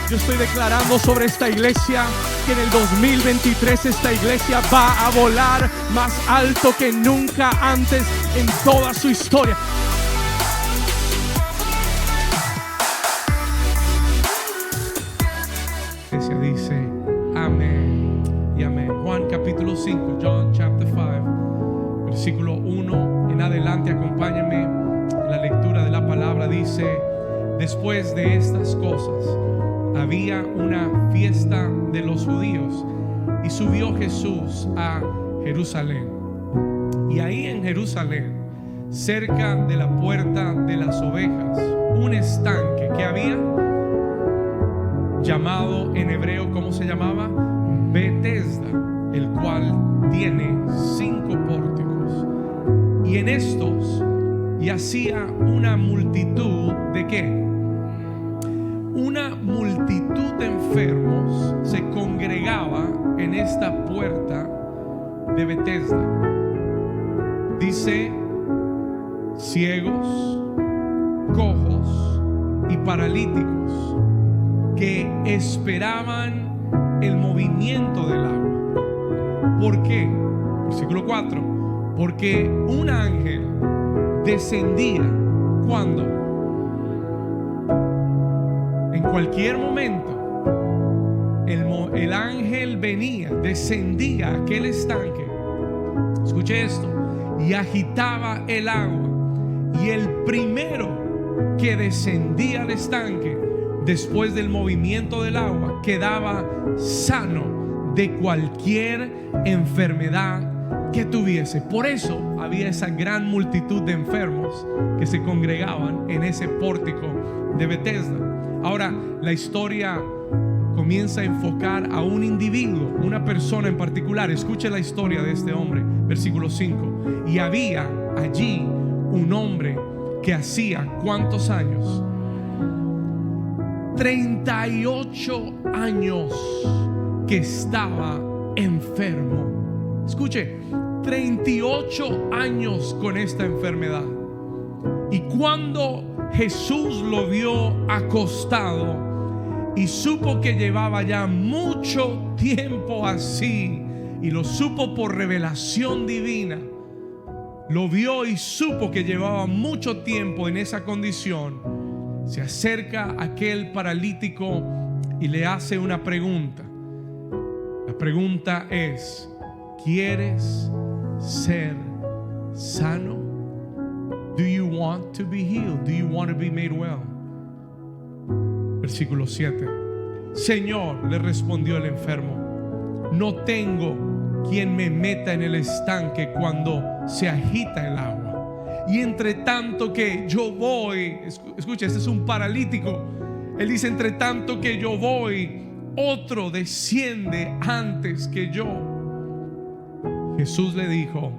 Yo estoy declarando sobre esta iglesia que en el 2023 esta iglesia va a volar más alto que nunca antes en toda su historia. La iglesia dice amén y amén. Juan capítulo 5, John chapter 5, versículo 1 en adelante, acompáñenme en la lectura de la palabra. Dice: después de estas cosas había una fiesta de los judíos y subió Jesús a Jerusalén. Y ahí en Jerusalén, cerca de la puerta de las ovejas, un estanque que había, llamado en hebreo, ¿cómo se llamaba? Betesda, el cual tiene 5 pórticos. Y en estos yacía una multitud ¿de qué? Una multitud de enfermos se congregaba en esta puerta de Betesda. Dice: ciegos, cojos y paralíticos que esperaban el movimiento del agua. ¿Por qué? Versículo 4. Porque un ángel descendía. ¿Cuándo? En cualquier momento el ángel venía, descendía a aquel estanque. Escuche esto. Y agitaba el agua. Y el primero que descendía al estanque, después del movimiento del agua, quedaba sano de cualquier enfermedad que tuviese. Por eso había esa gran multitud de enfermos que se congregaban en ese pórtico de Betesda. Ahora la historia comienza a enfocar a un individuo, una persona en particular. Escuche la historia de este hombre, versículo 5. Y había allí un hombre que hacía ¿cuántos años? 38 años que estaba enfermo. Escuche, 38 años con esta enfermedad. Y cuando Jesús lo vio acostado y supo que llevaba ya mucho tiempo así, y lo supo por revelación divina, lo vio y supo que llevaba mucho tiempo en esa condición, se acerca a aquel paralítico y le hace una pregunta. La pregunta es: ¿quieres ser sano? Do you want to be healed? Do you want to be made well? Versículo 7. Señor, le respondió el enfermo, no tengo quien me meta en el estanque cuando se agita el agua. Y entre tanto que yo voy, escucha, este es un paralítico. Él dice: entre tanto que yo voy, otro desciende antes que yo. Jesús le dijo: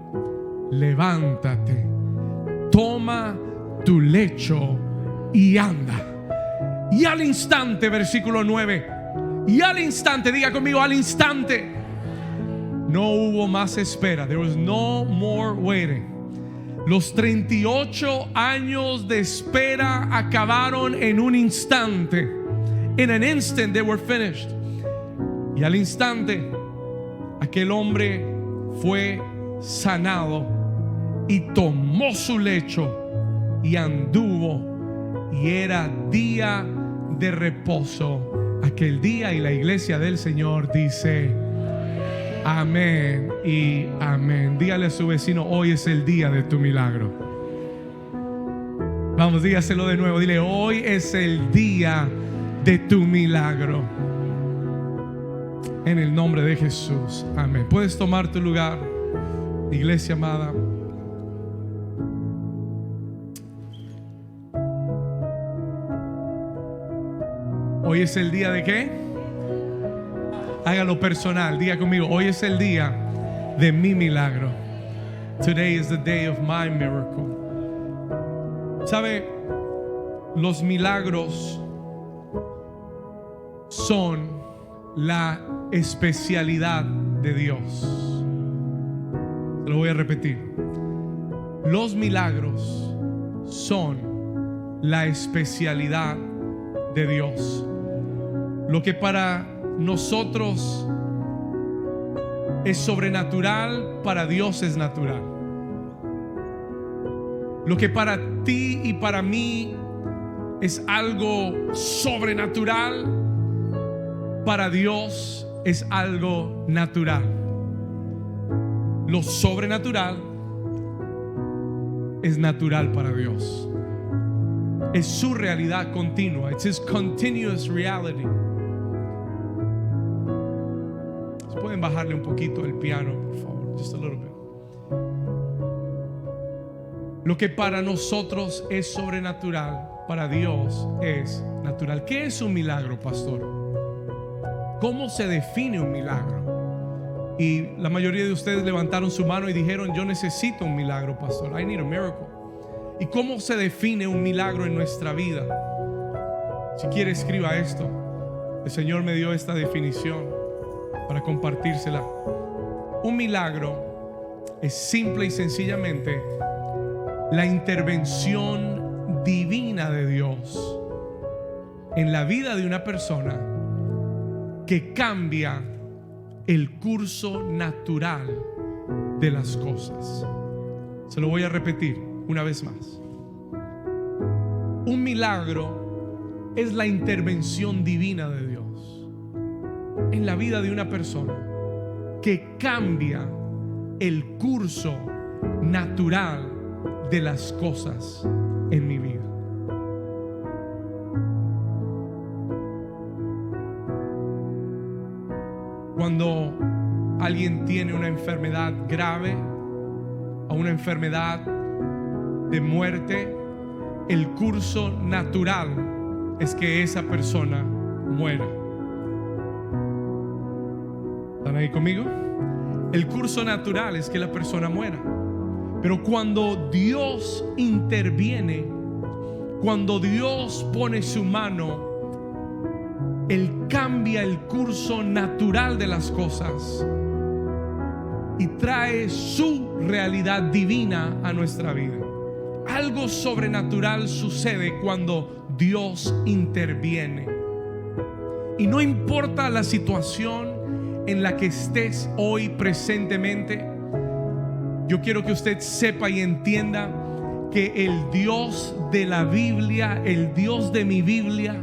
levántate, toma tu lecho y anda. Y al instante, versículo 9, y al instante, diga conmigo, al instante, no hubo más espera. There was no more waiting. Los 38 años de espera acabaron en un instante. In an instant they were finished. Y al instante aquel hombre fue sanado y tomó su lecho y anduvo. Y era día de reposo aquel día. Y la iglesia del Señor dice amén y amén. Dígale a su vecino: hoy es el día de tu milagro. Vamos, dígaselo de nuevo. Dile: hoy es el día de tu milagro. En el nombre de Jesús, amén. Puedes tomar tu lugar, iglesia amada. Hoy es el día de ¿qué? Hágalo personal, diga conmigo: hoy es el día de mi milagro. Today is the day of my miracle. ¿Sabe? Los milagros son la especialidad de Dios. Lo voy a repetir. Los milagros son la especialidad de Dios. Lo que para nosotros es sobrenatural, para Dios es natural. Lo que para ti y para mí es algo sobrenatural, para Dios es algo natural. Lo sobrenatural es natural para Dios. Es su realidad continua. It's His continuous reality. Pueden bajarle un poquito el piano, por favor, just a little bit. Lo que para nosotros es sobrenatural, para Dios es natural. ¿Qué es un milagro, pastor? ¿Cómo se define un milagro? Y la mayoría de ustedes levantaron su mano y dijeron: yo necesito un milagro, pastor. I need a miracle. ¿Y cómo se define un milagro en nuestra vida? Si quiere, escriba esto. El Señor me dio esta definición para compartírsela. Un milagro es simple y sencillamente la intervención divina de Dios en la vida de una persona que cambia el curso natural de las cosas. Se lo voy a repetir una vez más. Un milagro es la intervención divina de Dios en la vida de una persona que cambia el curso natural de las cosas en mi vida. Cuando alguien tiene una enfermedad grave o una enfermedad de muerte, el curso natural es que esa persona muera. ¿Están ahí conmigo? El curso natural es que la persona muera. Pero cuando Dios interviene, cuando Dios pone su mano, Él cambia el curso natural de las cosas y trae su realidad divina a nuestra vida. Algo sobrenatural sucede cuando Dios interviene. Y no importa la situación en la que estés hoy presentemente, yo quiero que usted sepa y entienda que el Dios de la Biblia, el Dios de mi Biblia,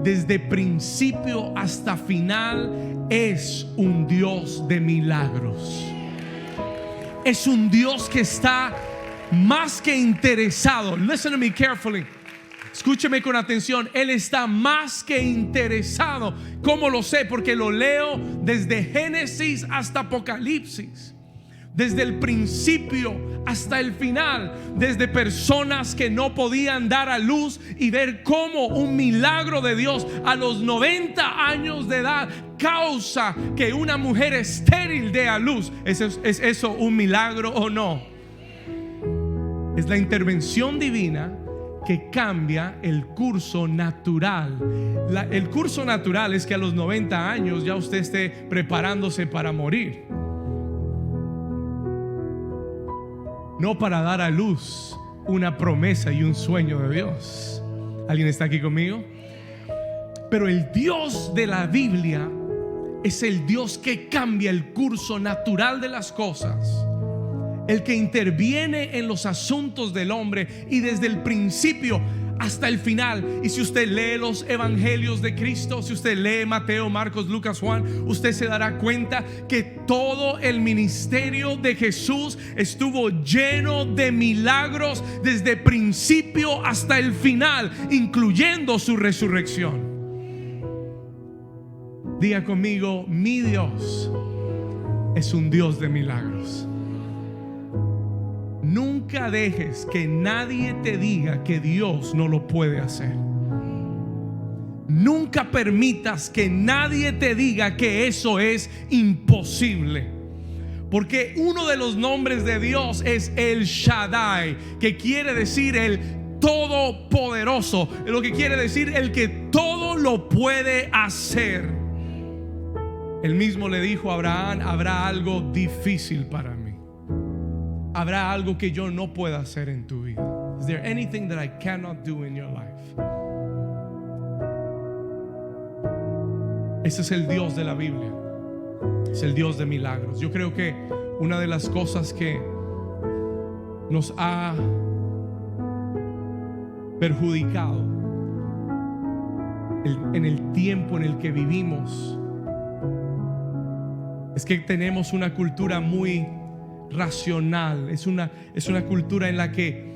desde principio hasta final, es un Dios de milagros. Es un Dios que está más que interesado. Listen to me carefully. Escúcheme con atención. Él está más que interesado. ¿Cómo lo sé? Porque lo leo desde Génesis hasta Apocalipsis. Desde el principio hasta el final. Desde personas que no podían dar a luz y ver cómo un milagro de Dios a los 90 años de edad causa que una mujer estéril dé a luz. ¿Es eso un milagro o no? Es la intervención divina que cambia el curso natural. El curso natural es que a los 90 años ya usted esté preparándose para morir, no para dar a luz una promesa y un sueño de Dios. ¿Alguien está aquí conmigo? Pero el Dios de la Biblia es el Dios que cambia el curso natural de las cosas, el que interviene en los asuntos del hombre y desde el principio hasta el final. Y si usted lee los evangelios de Cristo, si usted lee Mateo, Marcos, Lucas, Juan, usted se dará cuenta que todo el ministerio de Jesús estuvo lleno de milagros desde principio hasta el final, incluyendo su resurrección. Diga conmigo: mi Dios es un Dios de milagros. Nunca dejes que nadie te diga que Dios no lo puede hacer. Nunca permitas que nadie te diga que eso es imposible. Porque uno de los nombres de Dios es El Shaddai, que quiere decir el Todopoderoso, lo que quiere decir el que todo lo puede hacer. Él mismo le dijo a Abraham: habrá algo difícil para mí. Habrá algo que yo no pueda hacer en tu vida. Is there anything that I cannot do in your life? Ese es el Dios de la Biblia. Es el Dios de milagros. Yo creo que una de las cosas que nos ha perjudicado en el tiempo en el que vivimos es que tenemos una cultura muy racional. Es una cultura en la que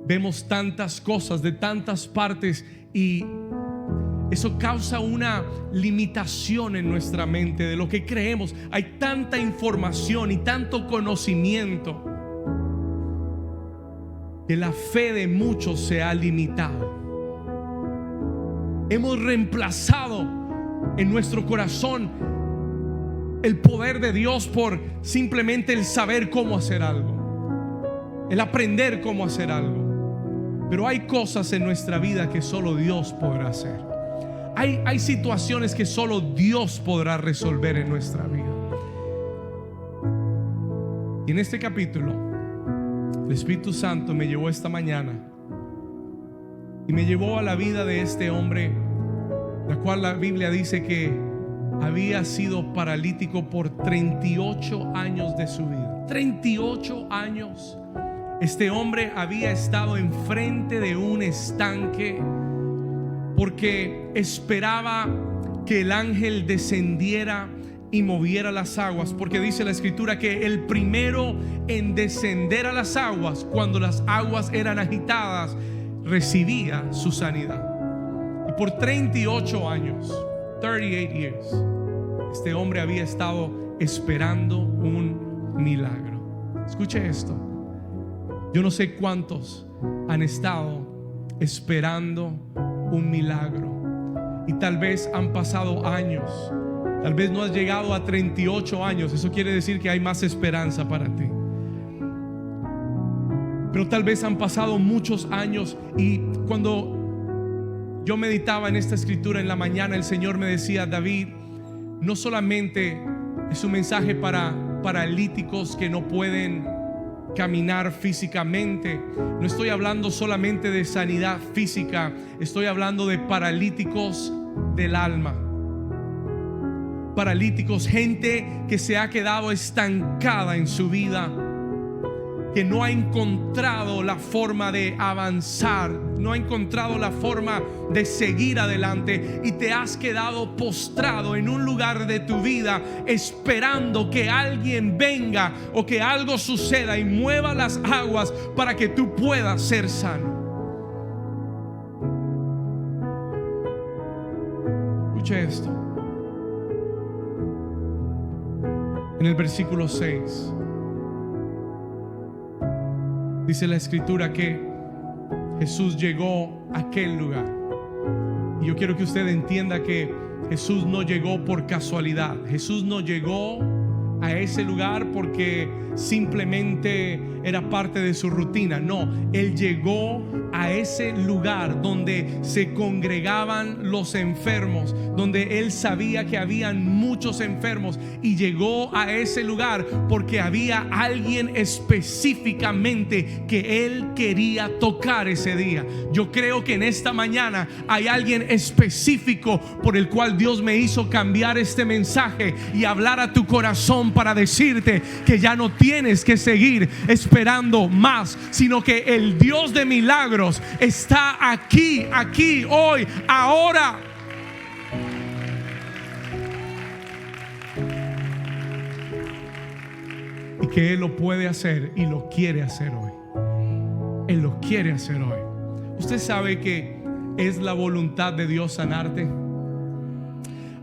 vemos tantas cosas de tantas partes, y eso causa una limitación en nuestra mente de lo que creemos. Hay tanta información y tanto conocimiento que la fe de muchos se ha limitado. Hemos reemplazado en nuestro corazón el poder de Dios por simplemente el saber cómo hacer algo, el aprender cómo hacer algo. Pero hay cosas en nuestra vida que solo Dios podrá hacer. Hay situaciones que solo Dios podrá resolver en nuestra vida. Y en este capítulo, el Espíritu Santo me llevó esta mañana y me llevó a la vida de este hombre, la cual la Biblia dice que había sido paralítico por 38 años de su vida. 38 años. Este hombre había estado enfrente de un estanque porque esperaba que el ángel descendiera y moviera las aguas, porque dice la escritura que el primero en descender a las aguas, cuando las aguas eran agitadas, recibía su sanidad. Y por 38 años, 38 years, este hombre había estado esperando un milagro. Escuche esto. Yo no sé cuántos han estado esperando un milagro, y tal vez han pasado años. Tal vez no has llegado a 38 años. Eso quiere decir que hay más esperanza para ti. Pero tal vez han pasado muchos años, y cuando yo meditaba en esta escritura en la mañana, el Señor me decía: David, no solamente es un mensaje para paralíticos que no pueden caminar físicamente. No estoy hablando solamente de sanidad física, estoy hablando de paralíticos del alma. Paralíticos, gente que se ha quedado estancada en su vida, que no ha encontrado la forma de avanzar, no ha encontrado la forma de seguir adelante, y te has quedado postrado en un lugar de tu vida esperando que alguien venga o que algo suceda y mueva las aguas para que tú puedas ser sano. Escuche esto. En el versículo 6 dice la escritura que Jesús llegó a aquel lugar. Y yo quiero que usted entienda que Jesús no llegó por casualidad. Jesús no llegó a ese lugar porque simplemente era parte de su rutina. No, Él llegó a ese lugar donde se congregaban los enfermos, donde Él sabía que habían muchos enfermos, y llegó a ese lugar porque había alguien específicamente que Él quería tocar ese día. Yo creo que en esta mañana hay alguien específico por el cual Dios me hizo cambiar este mensaje y hablar a tu corazón para decirte que ya no tienes que seguir esperando más, sino que el Dios de milagros está aquí, hoy, ahora. Y que Él lo puede hacer y lo quiere hacer hoy. Él lo quiere hacer hoy. Usted sabe que es la voluntad de Dios sanarte.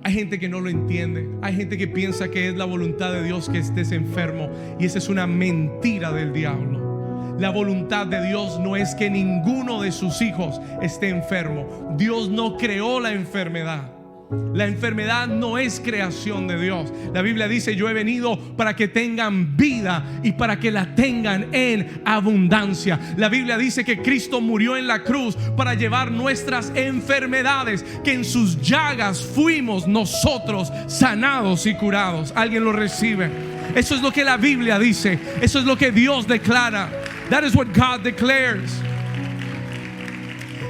Hay gente que no lo entiende. Hay gente que piensa que es la voluntad de Dios que estés enfermo, y esa es una mentira del diablo. La voluntad de Dios no es que ninguno de sus hijos esté enfermo. Dios no creó la enfermedad. La enfermedad no es creación de Dios. La Biblia dice: yo he venido para que tengan vida y para que la tengan en abundancia. La Biblia dice que Cristo murió en la cruz para llevar nuestras enfermedades, que en sus llagas fuimos nosotros sanados y curados. ¿Alguien lo recibe? Eso es lo que la Biblia dice. Eso es lo que Dios declara. That is what God declares.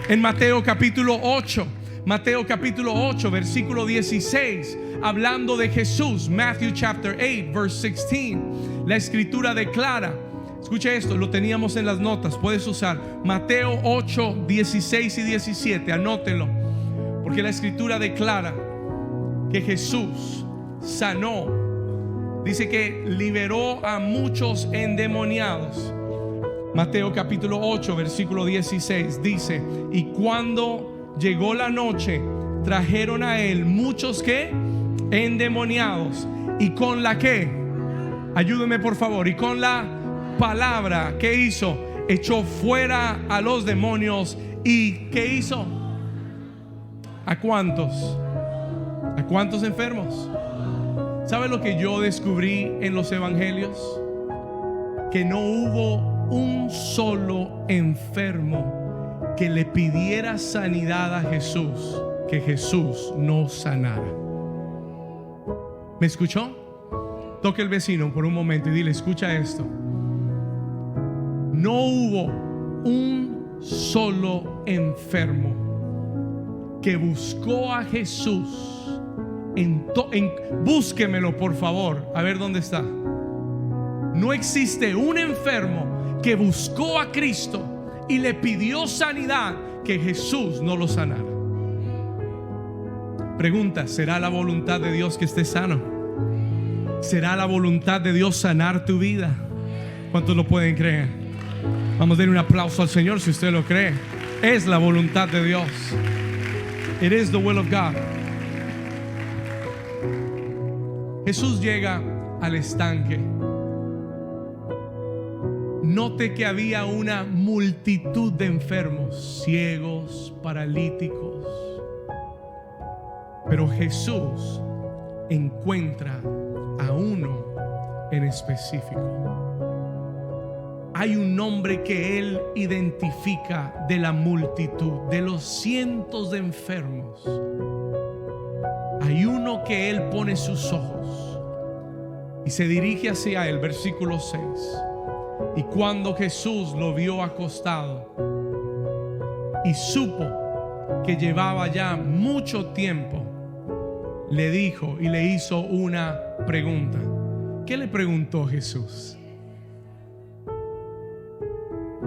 En Mateo capítulo 8, Mateo capítulo 8 versículo 16, hablando de Jesús. Matthew chapter 8 verse 16. La escritura declara, escuche esto, lo teníamos en las notas, puedes usar Mateo 8, 16 y 17, anótenlo, porque la escritura declara que Jesús sanó, dice que liberó a muchos endemoniados. Mateo capítulo 8 versículo 16 dice: y cuando llegó la noche, trajeron a él muchos que endemoniados, y con la que, ayúdeme por favor, y con la palabra, ¿qué hizo? Echó fuera a los demonios. ¿Y qué hizo? ¿A cuántos? ¿A cuántos enfermos? ¿Sabe lo que yo descubrí en los evangelios? Que no hubo un solo enfermo que le pidiera sanidad a Jesús que Jesús no sanara. ¿Me escuchó? Toque el vecino por un momento y dile: escucha esto. No hubo un solo enfermo que buscó a Jesús. Búsquemelo por favor, a ver dónde está. No existe un enfermo que buscó a Cristo y le pidió sanidad que Jesús no lo sanara. Pregunta: ¿será la voluntad de Dios que estés sano? ¿Será la voluntad de Dios sanar tu vida? ¿Cuántos lo pueden creer? Vamos a darle un aplauso al Señor si usted lo cree. Es la voluntad de Dios. It is the will of God. Jesús llega al estanque. Note que había una multitud de enfermos, ciegos, paralíticos. Pero Jesús encuentra a uno en específico. Hay un nombre que Él identifica de la multitud, de los cientos de enfermos. Hay uno que Él pone sus ojos y se dirige hacia Él. Versículo 6. Y cuando Jesús lo vio acostado y supo que llevaba ya mucho tiempo, le dijo y le hizo una pregunta. ¿Qué le preguntó Jesús?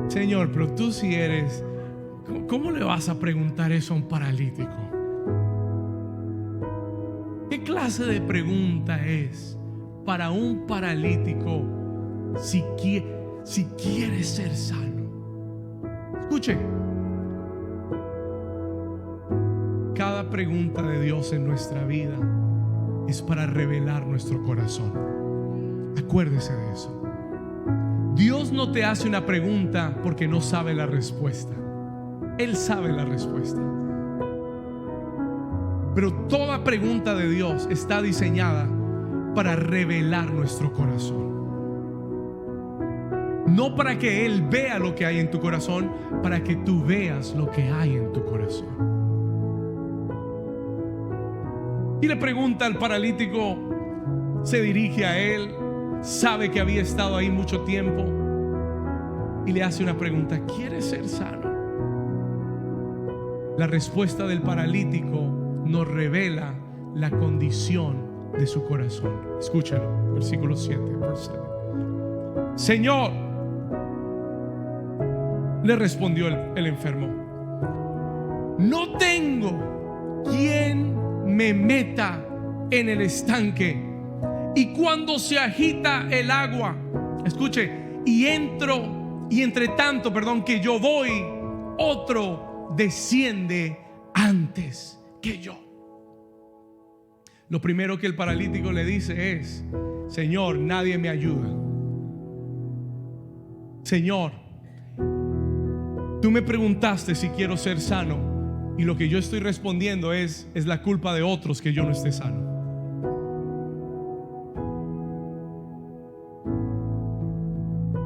Señor, pero tú si eres, ¿cómo le vas a preguntar eso a un paralítico? ¿Qué clase de pregunta es para un paralítico si quiere ser sano? Escuche, cada pregunta de Dios en nuestra vida es para revelar nuestro corazón. Acuérdese de eso. Dios no te hace una pregunta porque no sabe la respuesta. Él sabe la respuesta. Pero toda pregunta de Dios está diseñada para revelar nuestro corazón. No para que Él vea lo que hay en tu corazón, para que tú veas lo que hay en tu corazón. Y le pregunta al paralítico, se dirige a él, sabe que había estado ahí mucho tiempo y le hace una pregunta: ¿quieres ser sano? La respuesta del paralítico nos revela la condición de su corazón. Escúchalo, versículo 7. Señor, le respondió el enfermo, no tengo quien me meta en el estanque, y cuando se agita el agua, escuche, y entre tanto que yo voy, otro desciende antes que yo. Lo primero que el paralítico le dice es: Señor, nadie me ayuda. Señor, tú me preguntaste si quiero ser sano, y lo que yo estoy respondiendo es la culpa de otros que yo no esté sano.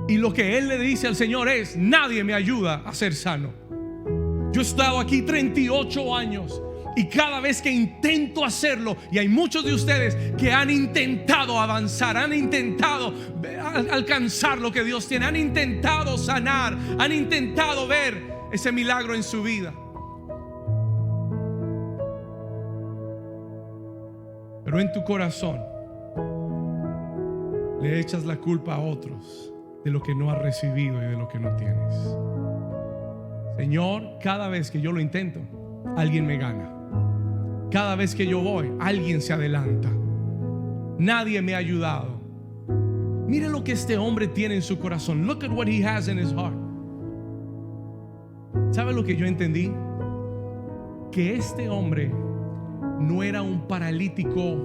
Y lo que él le dice al Señor es: nadie me ayuda a ser sano. Yo he estado aquí 38 años y cada vez que intento hacerlo, y hay muchos de ustedes que han intentado avanzar, han intentado alcanzar lo que Dios tiene, han intentado sanar, han intentado ver ese milagro en su vida, pero en tu corazón le echas la culpa a otros de lo que no has recibido y de lo que no tienes. Señor, cada vez que yo lo intento, alguien me gana. Cada vez que yo voy, alguien se adelanta. Nadie me ha ayudado. Mire lo que este hombre tiene en su corazón. Look at what he has in his heart. ¿Sabe lo que yo entendí? Que este hombre no era un paralítico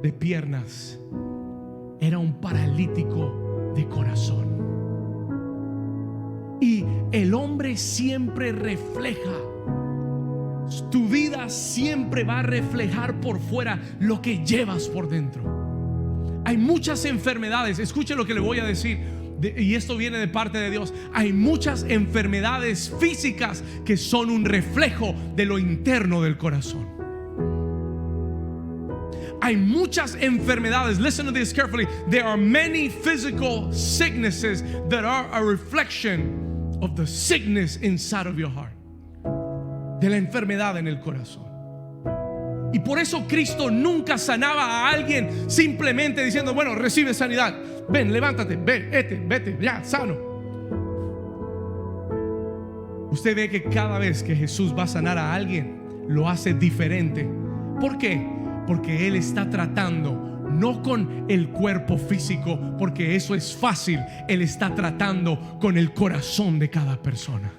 de piernas, era un paralítico de corazón. Y el hombre siempre refleja, tu vida siempre va a reflejar por fuera lo que llevas por dentro. Hay muchas enfermedades, escuche lo que le voy a decir, y esto viene de parte de Dios. Hay muchas enfermedades físicas que son un reflejo de lo interno del corazón. Hay muchas enfermedades. Listen to this carefully. There are many physical sicknesses that are a reflection of the sickness inside of your heart, de la enfermedad en el corazón. Y por eso Cristo nunca sanaba a alguien simplemente diciendo: bueno, recibe sanidad, ven, levántate, vete, ya, sano. Usted ve que cada vez que Jesús va a sanar a alguien, lo hace diferente. ¿Por qué? Porque Él está tratando no con el cuerpo físico, porque eso es fácil. Él está tratando con el corazón de cada persona.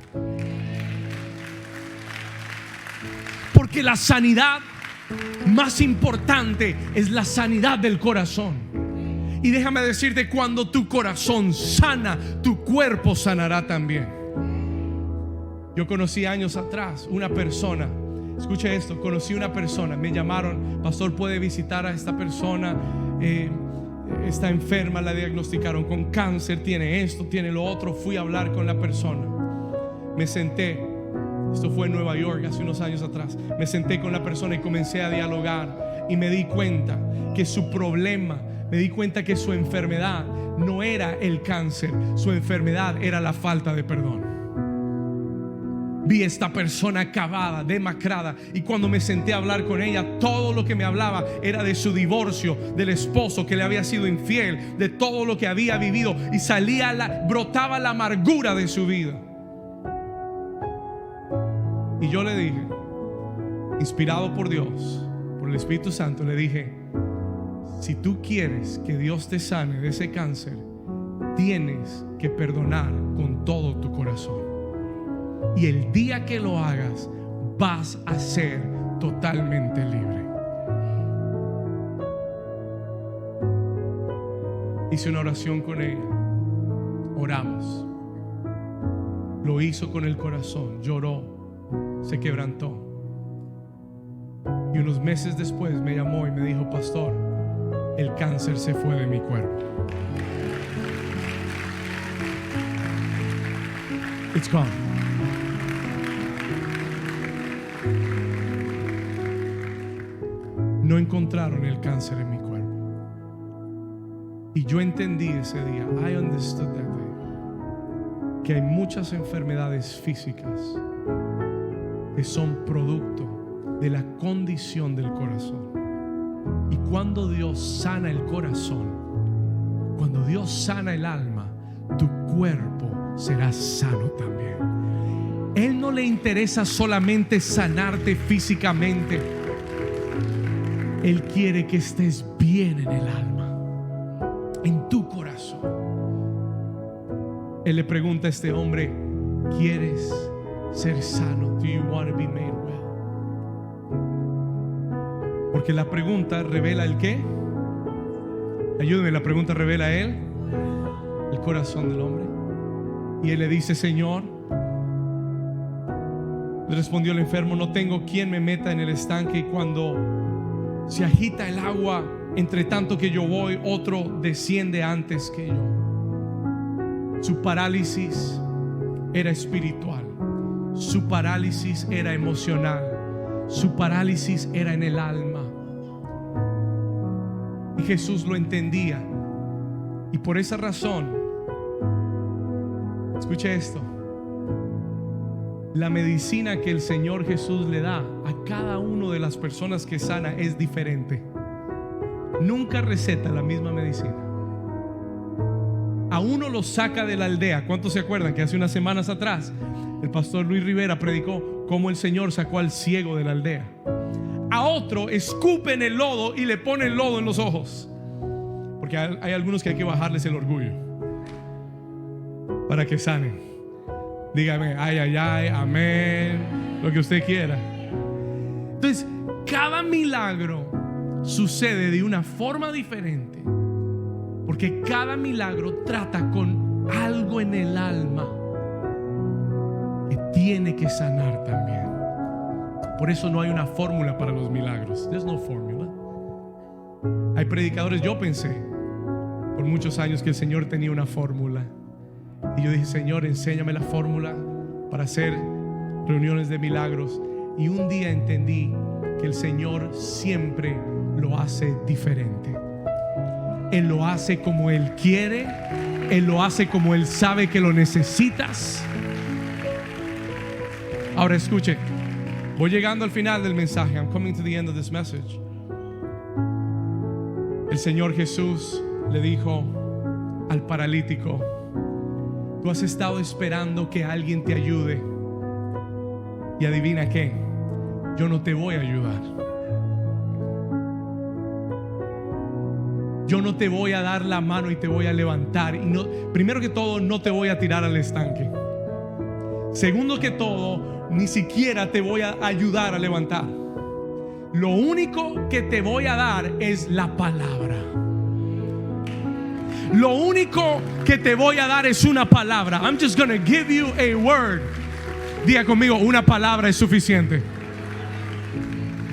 Porque la sanidad más importante es la sanidad del corazón. Y déjame decirte, cuando tu corazón sana, tu cuerpo sanará también. Yo conocí años atrás una persona. Escuche esto, conocí una persona, me llamaron: pastor, ¿puede visitar a esta persona? Está enferma, la diagnosticaron con cáncer, tiene esto, tiene lo otro. Fui a hablar con la persona, me senté. Esto fue en Nueva York hace unos años atrás. Me senté con la persona y comencé a dialogar, y me di cuenta que su problema, me di cuenta que su enfermedad no era el cáncer, su enfermedad era la falta de perdón. Vi a esta persona acabada, demacrada, y cuando me senté a hablar con ella, todo lo que me hablaba era de su divorcio, del esposo que le había sido infiel, de todo lo que había vivido, y brotaba la amargura de su vida. Y yo le dije, inspirado por Dios, por el Espíritu Santo, le dije: si tú quieres que Dios te sane de ese cáncer, tienes que perdonar con todo tu corazón. Y el día que lo hagas, vas a ser totalmente libre. Hice una oración con ella, oramos. Lo hizo con el corazón, lloró, se quebrantó. Y unos meses después me llamó y me dijo: pastor, el cáncer se fue de mi cuerpo. It's gone. No encontraron el cáncer en mi cuerpo. Y yo entendí ese día, I understood that day, que hay muchas enfermedades físicas que son producto de la condición del corazón. Y cuando Dios sana el corazón, cuando Dios sana el alma, tu cuerpo será sano también. Él no le interesa solamente sanarte físicamente. Él quiere que estés bien en el alma, en tu corazón. Él le pregunta a este hombre: ¿quieres ser sano? Do you want to be made well? Porque la pregunta revela el qué. Ayúdeme, la pregunta revela el corazón del hombre. Y él le dice: Señor, le respondió el enfermo, no tengo quien me meta en el estanque, y cuando se agita el agua, entre tanto que yo voy, otro desciende antes que yo. Su parálisis era espiritual, su parálisis era emocional, su parálisis era en el alma. Y Jesús lo entendía, y por esa razón, escuche esto, la medicina que el Señor Jesús le da a cada una de las personas que sana es diferente. Nunca receta la misma medicina. A uno lo saca de la aldea. ¿Cuántos se acuerdan que hace unas semanas atrás el pastor Luis Rivera predicó cómo el Señor sacó al ciego de la aldea? A otro escupen el lodo y le ponen lodo en los ojos, porque hay algunos que hay que bajarles el orgullo para que sanen. Dígame, ay, ay, ay, amén, lo que usted quiera. Entonces, cada milagro sucede de una forma diferente, porque cada milagro trata con algo en el alma que tiene que sanar también. Por eso no hay una fórmula para los milagros. There's no formula. Hay predicadores, yo pensé por muchos años que el Señor tenía una fórmula, y yo dije, Señor, enséñame la fórmula para hacer reuniones de milagros. Y un día entendí que el Señor siempre lo hace diferente. Él lo hace como Él quiere. Él lo hace como Él sabe que lo necesitas. Ahora escuche, voy llegando al final del mensaje. I'm coming to the end of this message. El Señor Jesús le dijo al paralítico: tú has estado esperando que alguien te ayude, y adivina qué, yo no te voy a ayudar. Yo no te voy a dar la mano y te voy a levantar. Y no, primero que todo, no te voy a tirar al estanque. Segundo que todo, ni siquiera te voy a ayudar a levantar. Lo único que te voy a dar es la palabra. Lo único que te voy a dar es una palabra. I'm just gonna give you a word. Diga conmigo, una palabra es suficiente.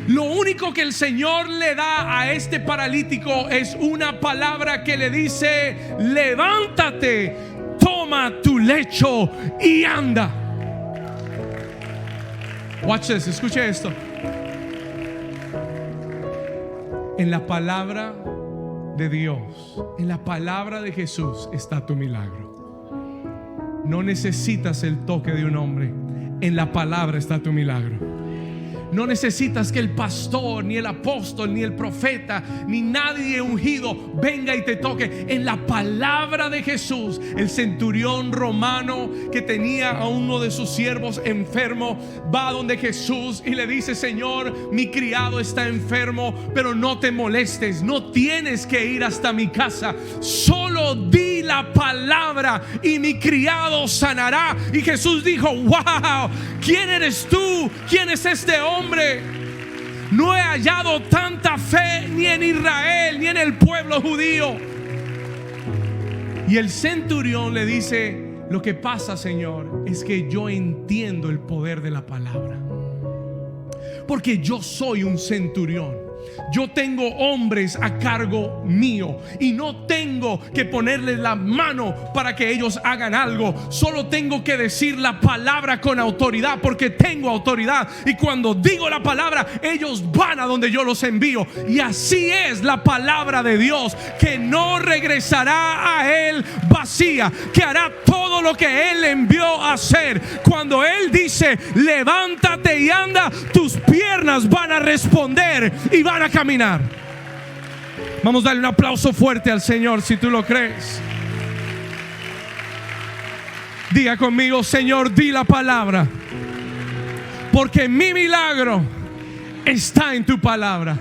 Lo único que el Señor le da a este paralítico es una palabra que le dice: levántate, toma tu lecho y anda. Watch this, escuche esto. En la palabra de Dios, en la palabra de Jesús está tu milagro. No necesitas el toque de un hombre. En la palabra está tu milagro. No necesitas que el pastor, ni el apóstol, ni el profeta, ni nadie ungido venga y te toque. En la palabra de Jesús. El centurión romano que tenía a uno de sus siervos enfermo va donde Jesús y le dice: Señor, mi criado está enfermo, pero no te molestes, no tienes que ir hasta mi casa, solo di la palabra y mi criado sanará. Y Jesús dijo: wow, ¿quién eres tú? ¿Quién es este hombre? No he hallado tanta fe ni en Israel ni en el pueblo judío. Y el centurión le dice: lo que pasa, Señor, es que yo entiendo el poder de la palabra, porque yo soy un centurión. Yo tengo hombres a cargo mío y no tengo que ponerles la mano para que ellos hagan algo. Solo tengo que decir la palabra con autoridad, porque tengo autoridad. Y cuando digo la palabra, ellos van a donde yo los envío. Y así es la palabra de Dios, que no regresará a Él vacía, que hará todo lo que Él envió a hacer. Cuando Él dice: levántate y anda, tus piernas van a responder y van a caminar. Vamos a darle un aplauso fuerte al Señor si tú lo crees. Diga conmigo: Señor, di la palabra, porque mi milagro está en tu palabra.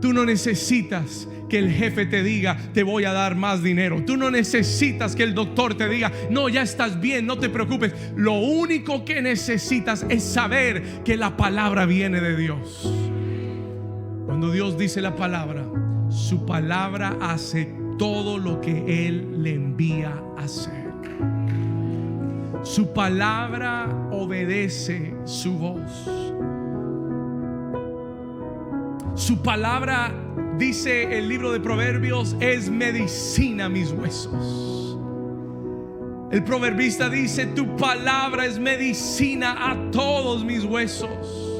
Tú no necesitas que el jefe te diga: te voy a dar más dinero. Tú no necesitas que el doctor te diga: no, ya estás bien, no te preocupes. Lo único que necesitas es saber que la palabra viene de Dios. Cuando Dios dice la palabra, su palabra hace todo lo que Él le envía a hacer. Su palabra obedece su voz. Su palabra, dice el libro de Proverbios, es medicina a mis huesos. El proverbista dice: tu palabra es medicina a todos mis huesos.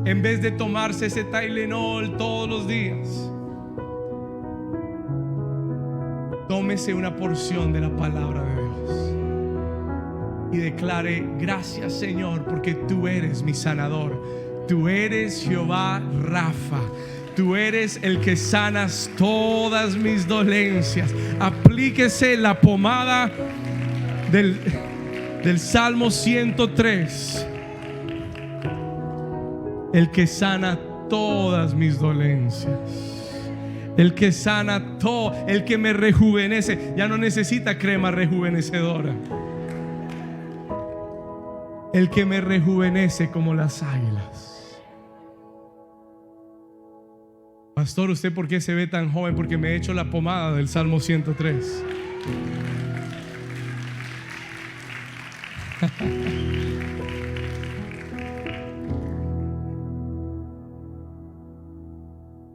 En vez de tomarse ese Tylenol todos los días, tómese una porción de la palabra de Dios y declare: gracias, Señor, porque tú eres mi sanador. Tú eres Jehová Rafa. Tú eres el que sanas todas mis dolencias. Aplíquese la pomada del Salmo 103. El que sana todas mis dolencias. El que sana todo. El que me rejuvenece. Ya no necesita crema rejuvenecedora. El que me rejuvenece como las águilas. Pastor, ¿usted por qué se ve tan joven? Porque me he hecho la pomada del Salmo 103.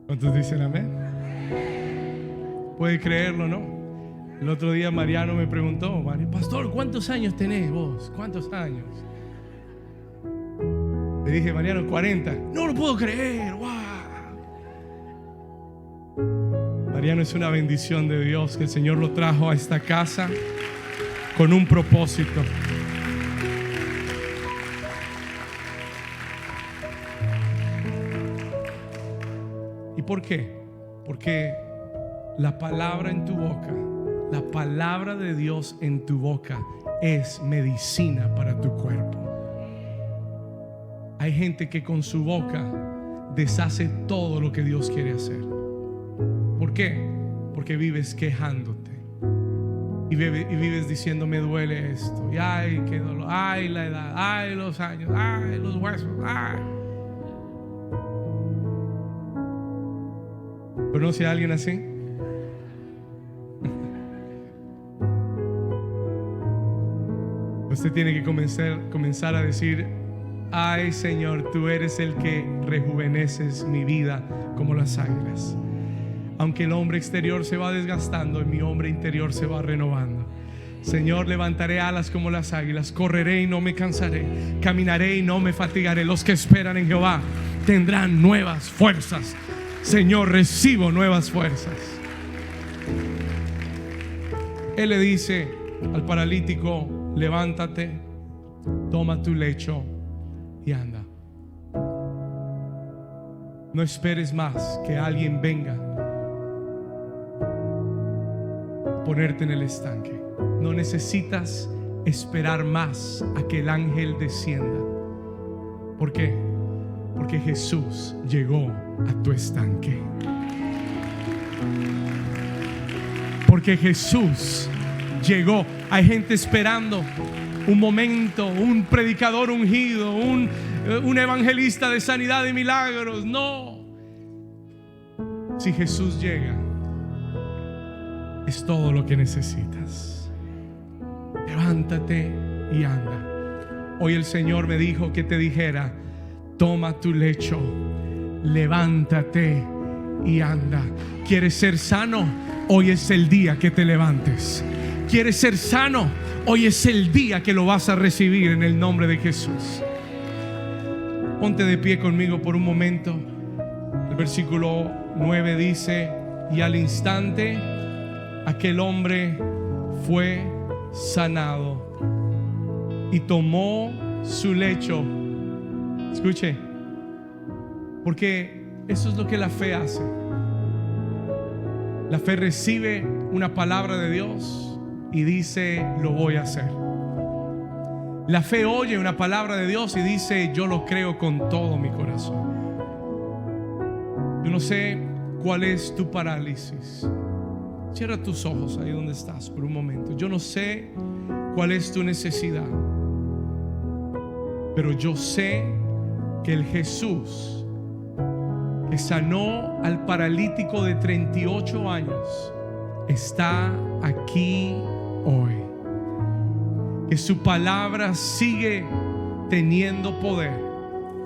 ¿Cuántos dicen amén? Puede creerlo, ¿no? El otro día Mariano me preguntó: pastor, ¿cuántos años tenés vos? ¿Cuántos años? Le dije: Mariano, 40. No lo puedo creer. ¡Wow! Mariano es una bendición de Dios, que el Señor lo trajo a esta casa con un propósito. ¿Y por qué? Porque la palabra en tu boca, la palabra de Dios en tu boca es medicina para tu cuerpo. Hay gente que con su boca deshace todo lo que Dios quiere hacer. ¿Por qué? Porque vives quejándote y vives diciendo: me duele esto, y ay, qué dolor, ay, la edad, ay, los años, ay, los huesos, ay. ¿Conoce a alguien así? Usted tiene que comenzar a decir: ay, Señor, tú eres el que rejuveneces mi vida como las águilas. Aunque el hombre exterior se va desgastando, mi hombre interior se va renovando. Señor, levantaré alas como las águilas, correré y no me cansaré, caminaré y no me fatigaré. Los que esperan en Jehová tendrán nuevas fuerzas. Señor, recibo nuevas fuerzas. Él le dice al paralítico: levántate, toma tu lecho y anda. No esperes más que alguien venga a ponerte en el estanque. No necesitas esperar más a que el ángel descienda. ¿Por qué? Porque Jesús llegó a tu estanque. Porque Jesús llegó. Hay gente esperando un momento, un predicador ungido, un evangelista de sanidad y milagros. No. Si Jesús llega, es todo lo que necesitas. Levántate y anda. Hoy el Señor me dijo que te dijera: toma tu lecho, levántate y anda. ¿Quieres ser sano? Hoy es el día que te levantes. ¿Quieres ser sano? Hoy es el día que lo vas a recibir en el nombre de Jesús. Ponte de pie conmigo por un momento. El versículo 9 dice: y al instante aquel hombre fue sanado y tomó su lecho. Escuche, porque eso es lo que la fe hace. La fe recibe una palabra de Dios y dice: lo voy a hacer. La fe oye una palabra de Dios y dice: yo lo creo con todo mi corazón. Yo no sé cuál es tu parálisis. Cierra tus ojos ahí donde estás por un momento. Yo no sé cuál es tu necesidad, pero yo sé que el Jesús que sanó al paralítico de 38 años está aquí hoy. Que su palabra sigue teniendo poder.